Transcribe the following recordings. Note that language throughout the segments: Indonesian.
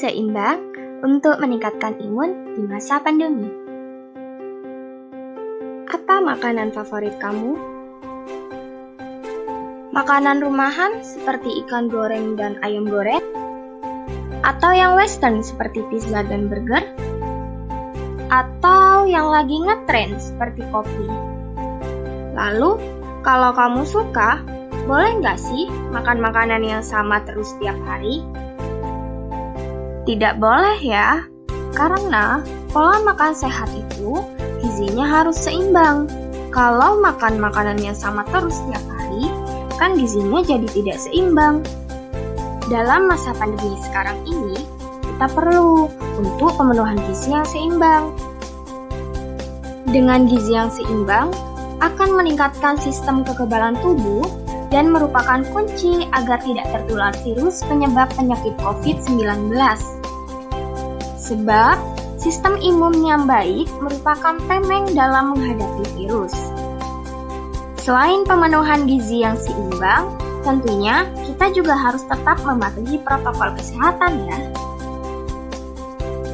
seimbang untuk meningkatkan imun di masa pandemi. Apa makanan favorit kamu? Makanan rumahan seperti ikan goreng dan ayam goreng? Atau yang western seperti pizza dan burger? Atau yang lagi ngetren seperti kopi? Lalu, kalau kamu suka, boleh nggak sih makan makanan yang sama terus setiap hari? Tidak boleh ya, karena pola makan sehat itu gizinya harus seimbang. Kalau makan makanan yang sama terus setiap hari, kan gizinya jadi tidak seimbang. Dalam masa pandemi sekarang ini, kita perlu untuk pemenuhan gizi yang seimbang. Dengan gizi yang seimbang, akan meningkatkan sistem kekebalan tubuh dan merupakan kunci agar tidak tertular virus penyebab penyakit COVID-19. Sebab, sistem imun yang baik merupakan tameng dalam menghadapi virus. Selain pemenuhan gizi yang seimbang, tentunya kita juga harus tetap mematuhi protokol kesehatan ya.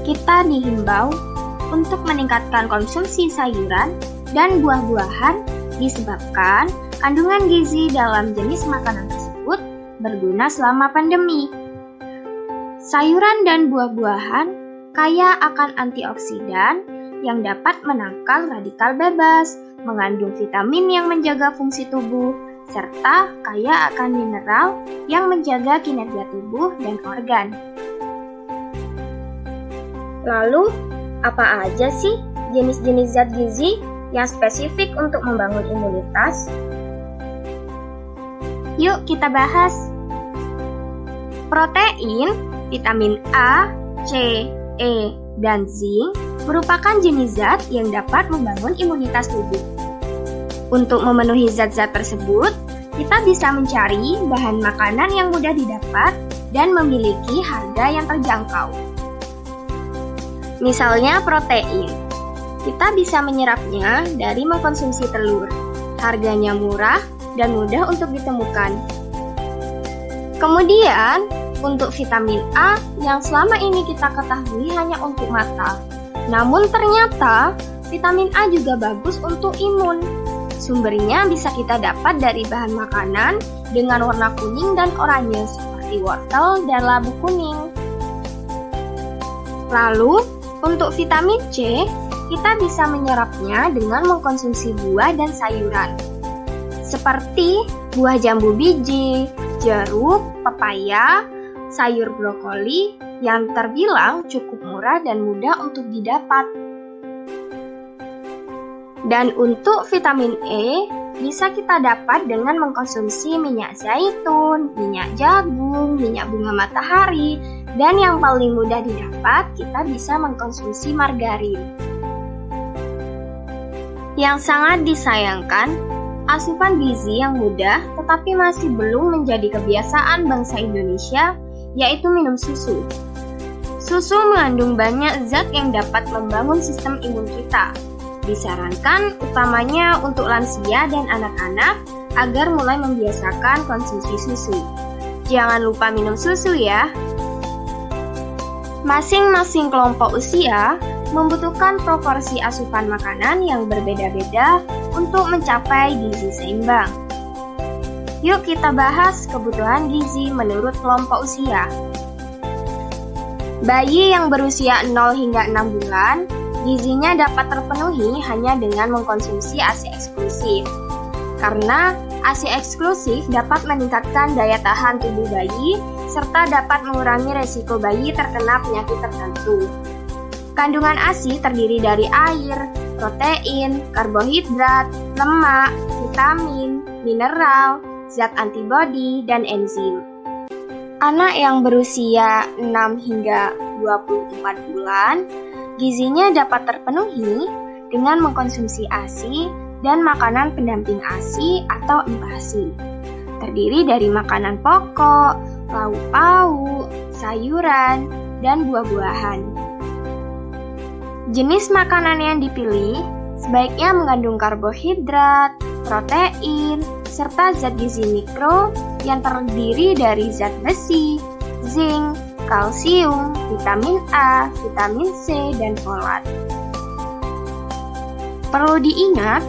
Kita dihimbau untuk meningkatkan konsumsi sayuran dan buah-buahan disebabkan kandungan gizi dalam jenis makanan tersebut berguna selama pandemi. Sayuran dan buah-buahan kaya akan antioksidan yang dapat menangkal radikal bebas, mengandung vitamin yang menjaga fungsi tubuh, serta kaya akan mineral yang menjaga kinerja tubuh dan organ. Lalu, apa aja sih jenis-jenis zat gizi yang spesifik untuk membangun imunitas? Yuk kita bahas. Protein, vitamin A, C, E, dan zinc merupakan jenis zat yang dapat membangun imunitas tubuh. Untuk memenuhi zat-zat tersebut, kita bisa mencari bahan makanan yang mudah didapat dan memiliki harga yang terjangkau. Misalnya protein. Kita bisa menyerapnya dari mengkonsumsi telur. Harganya murah dan mudah untuk ditemukan. Kemudian, untuk vitamin A yang selama ini kita ketahui hanya untuk mata. Namun ternyata, vitamin A juga bagus untuk imun. Sumbernya bisa kita dapat dari bahan makanan dengan warna kuning dan oranye seperti wortel dan labu kuning. Lalu, untuk vitamin C, kita bisa menyerapnya dengan mengkonsumsi buah dan sayuran, seperti buah jambu biji, jeruk, pepaya, sayur brokoli yang terbilang cukup murah dan mudah untuk didapat. Dan untuk vitamin E, bisa kita dapat dengan mengkonsumsi minyak zaitun, minyak jagung, minyak bunga matahari, dan yang paling mudah didapat, kita bisa mengkonsumsi margarin. Yang sangat disayangkan, asupan gizi yang mudah tetapi masih belum menjadi kebiasaan bangsa Indonesia, yaitu minum susu. Susu mengandung banyak zat yang dapat membangun sistem imun kita. Disarankan utamanya untuk lansia dan anak-anak agar mulai membiasakan konsumsi susu. Jangan lupa minum susu ya. Masing-masing kelompok usia membutuhkan proporsi asupan makanan yang berbeda-beda untuk mencapai gizi seimbang. Yuk kita bahas kebutuhan gizi menurut kelompok usia. Bayi yang berusia 0 hingga 6 bulan, gizinya dapat terpenuhi hanya dengan mengkonsumsi ASI eksklusif. Karena ASI eksklusif dapat meningkatkan daya tahan tubuh bayi, serta dapat mengurangi resiko bayi terkena penyakit tertentu. Kandungan ASI terdiri dari air, protein, karbohidrat, lemak, vitamin, mineral, zat antibodi, dan enzim. Anak yang berusia 6 hingga 24 bulan, gizinya dapat terpenuhi dengan mengkonsumsi ASI dan makanan pendamping ASI atau MPASI. Terdiri dari makanan pokok, lauk pauk, sayuran, dan buah-buahan. Jenis makanan yang dipilih sebaiknya mengandung karbohidrat, protein, serta zat gizi mikro yang terdiri dari zat besi, zinc, kalsium, vitamin A, vitamin C, dan folat. Perlu diingat,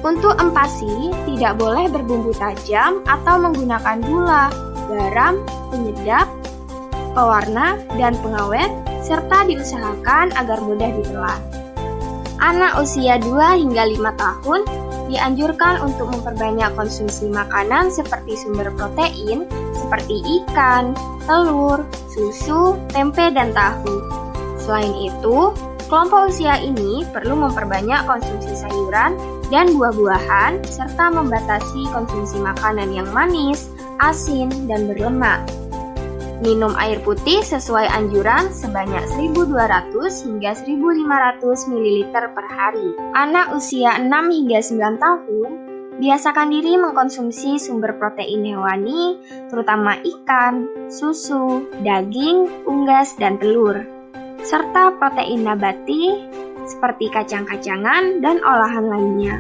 untuk empasi tidak boleh berbumbu tajam atau menggunakan gula, garam, penyedap, pewarna, dan pengawet, serta diusahakan agar mudah ditelan. Anak usia 2 hingga 5 tahun dianjurkan untuk memperbanyak konsumsi makanan seperti sumber protein seperti ikan, telur, susu, tempe, dan tahu. Selain itu, kelompok usia ini perlu memperbanyak konsumsi sayuran dan buah-buahan serta membatasi konsumsi makanan yang manis, asin, dan berlemak. Minum air putih sesuai anjuran sebanyak 1.200 hingga 1.500 ml per hari. Anak usia 6 hingga 9 tahun biasakan diri mengkonsumsi sumber protein hewani, terutama ikan, susu, daging, unggas, dan telur, serta protein nabati seperti kacang-kacangan dan olahan lainnya.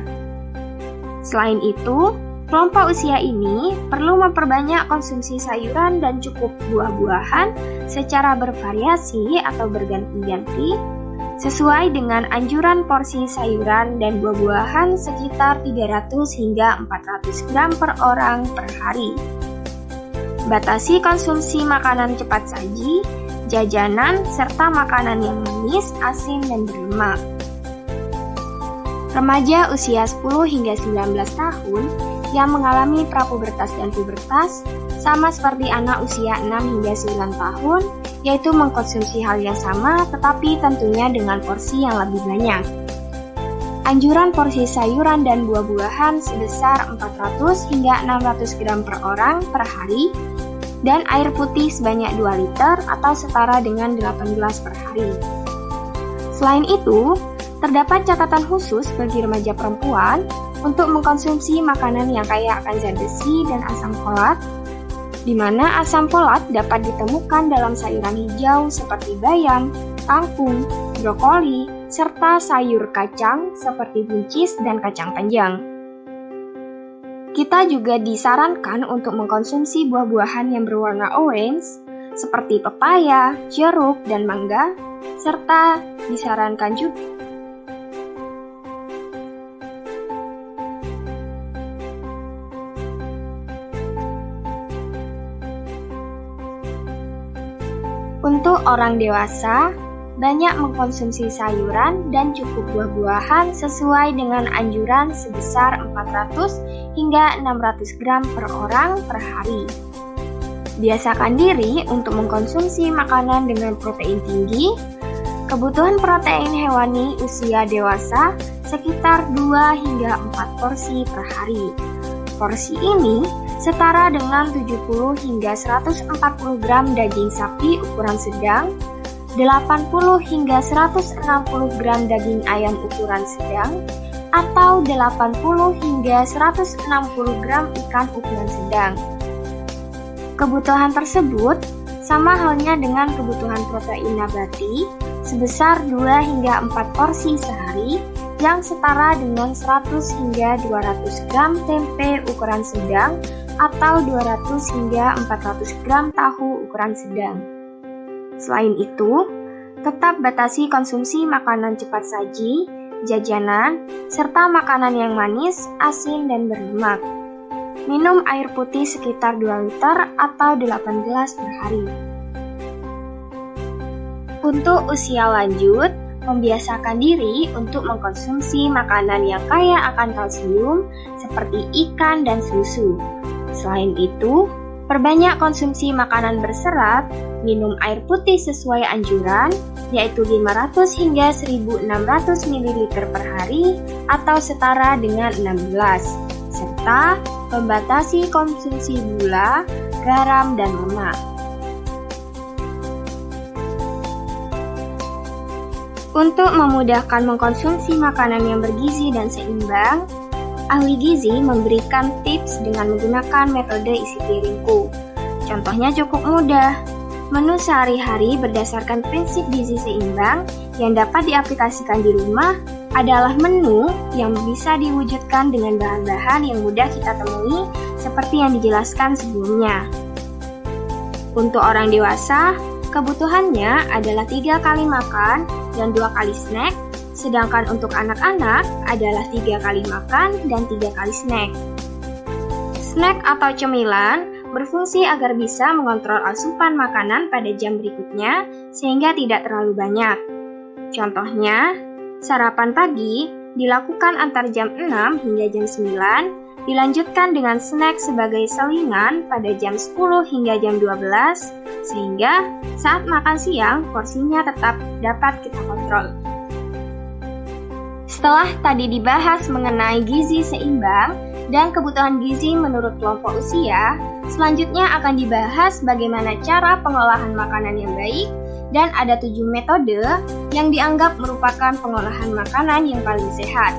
Selain itu, kelompok usia ini perlu memperbanyak konsumsi sayuran dan cukup buah-buahan secara bervariasi atau berganti-ganti sesuai dengan anjuran porsi sayuran dan buah-buahan sekitar 300 hingga 400 gram per orang per hari. Batasi konsumsi makanan cepat saji, jajanan, serta makanan yang manis, asin, dan berlemak. Remaja usia 10 hingga 19 tahun yang mengalami prapubertas dan pubertas sama seperti anak usia 6 hingga 9 tahun, yaitu mengkonsumsi hal yang sama tetapi tentunya dengan porsi yang lebih banyak. Anjuran porsi sayuran dan buah-buahan sebesar 400 hingga 600 gram per orang per hari dan air putih sebanyak 2 liter atau setara dengan 8 gelas per hari. Selain itu, terdapat catatan khusus bagi remaja perempuan untuk mengkonsumsi makanan yang kaya akan zat besi dan asam folat, di mana asam folat dapat ditemukan dalam sayuran hijau seperti bayam, kangkung, brokoli, serta sayur kacang seperti buncis dan kacang panjang. Kita juga disarankan untuk mengkonsumsi buah-buahan yang berwarna orange seperti pepaya, jeruk, dan mangga, serta disarankan juga untuk orang dewasa, banyak mengkonsumsi sayuran dan cukup buah-buahan sesuai dengan anjuran sebesar 400 hingga 600 gram per orang per hari. Biasakan diri untuk mengkonsumsi makanan dengan protein tinggi. Kebutuhan protein hewani usia dewasa sekitar 2 hingga 4 porsi per hari. Porsi ini setara dengan 70 hingga 140 gram daging sapi ukuran sedang, 80 hingga 160 gram daging ayam ukuran sedang, atau 80 hingga 160 gram ikan ukuran sedang. Kebutuhan tersebut sama halnya dengan kebutuhan protein nabati sebesar 2 hingga 4 porsi sehari yang setara dengan 100 hingga 200 gram tempe ukuran sedang atau 200 hingga 400 gram tahu ukuran sedang. Selain itu, tetap batasi konsumsi makanan cepat saji, jajanan, serta makanan yang manis, asin, dan berlemak. Minum air putih sekitar 2 liter atau 8 gelas per hari. Untuk usia lanjut, membiasakan diri untuk mengkonsumsi makanan yang kaya akan kalsium seperti ikan dan susu. Selain itu, perbanyak konsumsi makanan berserat, minum air putih sesuai anjuran, yaitu 500 hingga 1.600 ml per hari atau setara dengan 6 gelas, serta membatasi konsumsi gula, garam, dan lemak. Untuk memudahkan mengkonsumsi makanan yang bergizi dan seimbang, ahli gizi memberikan tips dengan menggunakan metode isi piringku. Contohnya cukup mudah. Menu sehari-hari berdasarkan prinsip gizi seimbang yang dapat diaplikasikan di rumah adalah menu yang bisa diwujudkan dengan bahan-bahan yang mudah kita temui seperti yang dijelaskan sebelumnya. Untuk orang dewasa, Kebutuhannya adalah 3 kali makan dan 2 kali snack, sedangkan untuk anak-anak adalah 3 kali makan dan 3 kali snack. Snack atau cemilan berfungsi agar bisa mengontrol asupan makanan pada jam berikutnya sehingga tidak terlalu banyak. Contohnya, sarapan pagi dilakukan antar jam 6 hingga jam 9, dilanjutkan dengan snack sebagai selingan pada jam 10 hingga jam 12, sehingga saat makan siang porsinya tetap dapat kita kontrol. Setelah tadi dibahas mengenai gizi seimbang dan kebutuhan gizi menurut kelompok usia, selanjutnya akan dibahas bagaimana cara pengolahan makanan yang baik dan ada 7 metode yang dianggap merupakan pengolahan makanan yang paling sehat.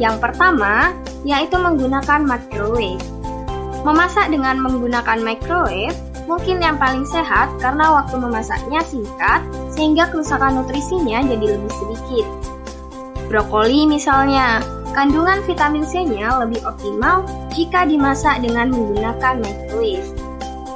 Yang pertama, yaitu menggunakan microwave. Memasak dengan menggunakan microwave mungkin yang paling sehat karena waktu memasaknya singkat sehingga kerusakan nutrisinya jadi lebih sedikit. Brokoli misalnya, kandungan vitamin C-nya lebih optimal jika dimasak dengan menggunakan microwave.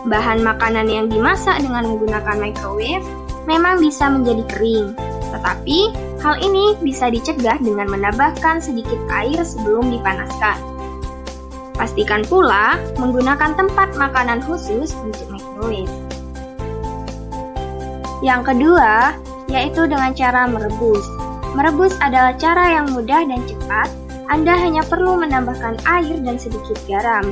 Bahan makanan yang dimasak dengan menggunakan microwave memang bisa menjadi kering, tetapi hal ini bisa dicegah dengan menambahkan sedikit air sebelum dipanaskan. Pastikan pula menggunakan tempat makanan khusus untuk microwave. Yang kedua, yaitu dengan cara merebus. Merebus adalah cara yang mudah dan cepat. Anda hanya perlu menambahkan air dan sedikit garam.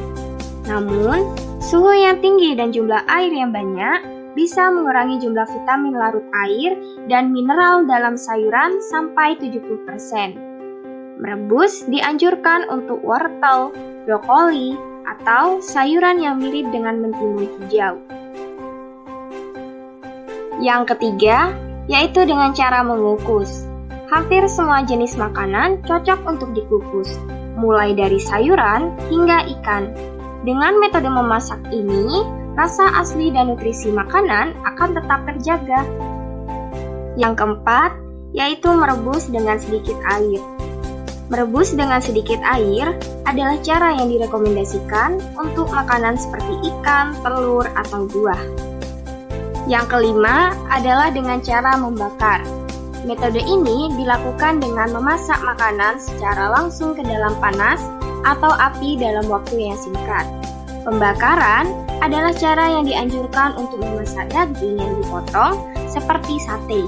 Namun, suhu yang tinggi dan jumlah air yang banyak bisa mengurangi jumlah vitamin larut air dan mineral dalam sayuran sampai 70%. Merebus dianjurkan untuk wortel, brokoli, atau sayuran yang mirip dengan mentimun hijau. Yang ketiga, yaitu dengan cara mengukus. Hampir semua jenis makanan cocok untuk dikukus, mulai dari sayuran hingga ikan. Dengan metode memasak ini, rasa asli dan nutrisi makanan akan tetap terjaga. Yang keempat, yaitu merebus dengan sedikit air. Merebus dengan sedikit air adalah cara yang direkomendasikan untuk makanan seperti ikan, telur, atau buah. Yang kelima adalah dengan cara membakar. Metode ini dilakukan dengan memasak makanan secara langsung ke dalam panas atau api dalam waktu yang singkat. Pembakaran adalah cara yang dianjurkan untuk memasak daging yang dipotong seperti sate.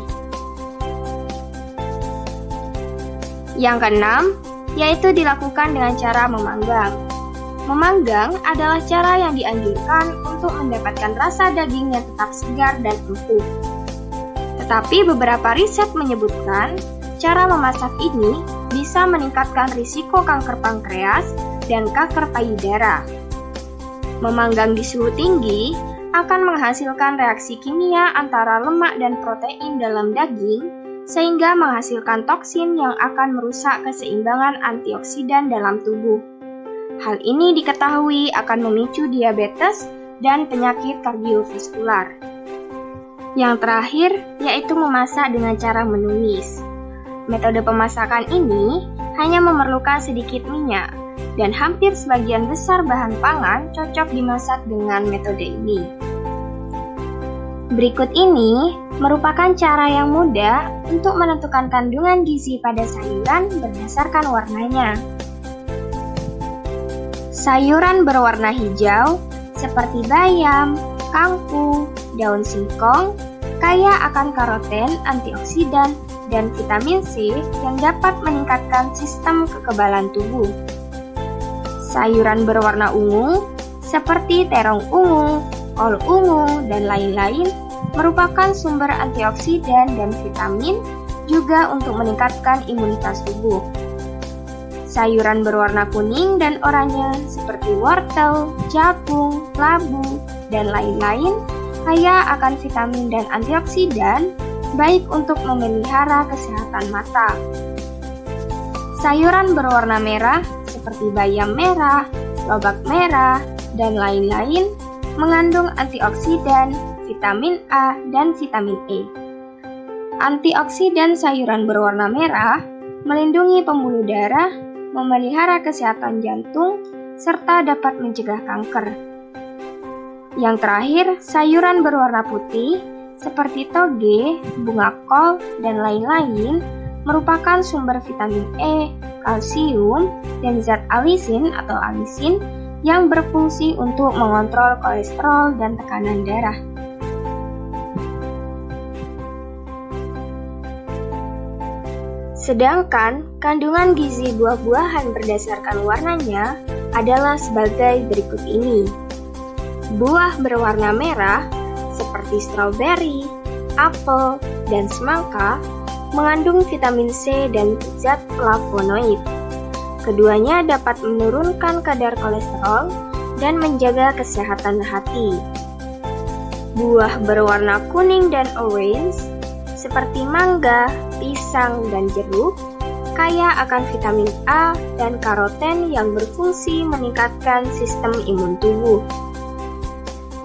Yang keenam, yaitu dilakukan dengan cara memanggang. Memanggang adalah cara yang dianjurkan untuk mendapatkan rasa daging yang tetap segar dan empuk. Tetapi beberapa riset menyebutkan cara memasak ini bisa meningkatkan risiko kanker pankreas dan kanker payudara. Memanggang di suhu tinggi akan menghasilkan reaksi kimia antara lemak dan protein dalam daging sehingga menghasilkan toksin yang akan merusak keseimbangan antioksidan dalam tubuh. Hal ini diketahui akan memicu diabetes dan penyakit kardiovaskular. Yang terakhir, yaitu memasak dengan cara menumis. Metode pemasakan ini hanya memerlukan sedikit minyak, dan hampir sebagian besar bahan pangan cocok dimasak dengan metode ini. Berikut ini merupakan cara yang mudah untuk menentukan kandungan gizi pada sayuran berdasarkan warnanya. Sayuran berwarna hijau seperti bayam, kangkung, daun singkong, kaya akan karoten, antioksidan, dan vitamin C yang dapat meningkatkan sistem kekebalan tubuh. Sayuran berwarna ungu seperti terong ungu, kol ungu, dan lain-lain merupakan sumber antioksidan dan vitamin juga untuk meningkatkan imunitas tubuh. Sayuran berwarna kuning dan oranye seperti wortel, jagung, labu, dan lain-lain kaya akan vitamin dan antioksidan baik untuk memelihara kesehatan mata. Sayuran berwarna merah seperti bayam merah, lobak merah, dan lain-lain mengandung antioksidan, vitamin A, dan vitamin E. Antioksidan sayuran berwarna merah melindungi pembuluh darah, memelihara kesehatan jantung, serta dapat mencegah kanker. Yang terakhir, sayuran berwarna putih seperti toge, bunga kol, dan lain-lain merupakan sumber vitamin E, kalsium, dan zat alisin atau alisin yang berfungsi untuk mengontrol kolesterol dan tekanan darah. Sedangkan kandungan gizi buah-buahan berdasarkan warnanya adalah sebagai berikut ini. Buah berwarna merah seperti stroberi, apel, dan semangka mengandung vitamin C dan zat flavonoid. Keduanya dapat menurunkan kadar kolesterol dan menjaga kesehatan hati. Buah berwarna kuning dan orange seperti mangga, pisang, dan jeruk kaya akan vitamin A dan karoten yang berfungsi meningkatkan sistem imun tubuh.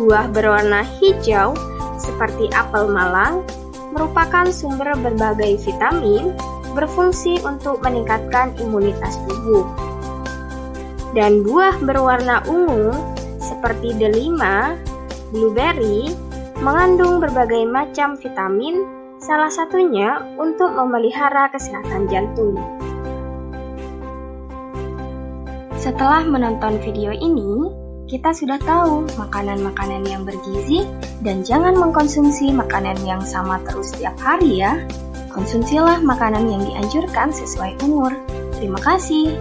Buah berwarna hijau seperti apel malang merupakan sumber berbagai vitamin berfungsi untuk meningkatkan imunitas tubuh. Dan buah berwarna ungu seperti delima, blueberry mengandung berbagai macam vitamin, salah satunya untuk memelihara kesehatan jantung. Setelah menonton video ini, kita sudah tahu makanan-makanan yang bergizi dan jangan mengkonsumsi makanan yang sama terus setiap hari ya. Konsumsilah makanan yang dianjurkan sesuai umur. Terima kasih.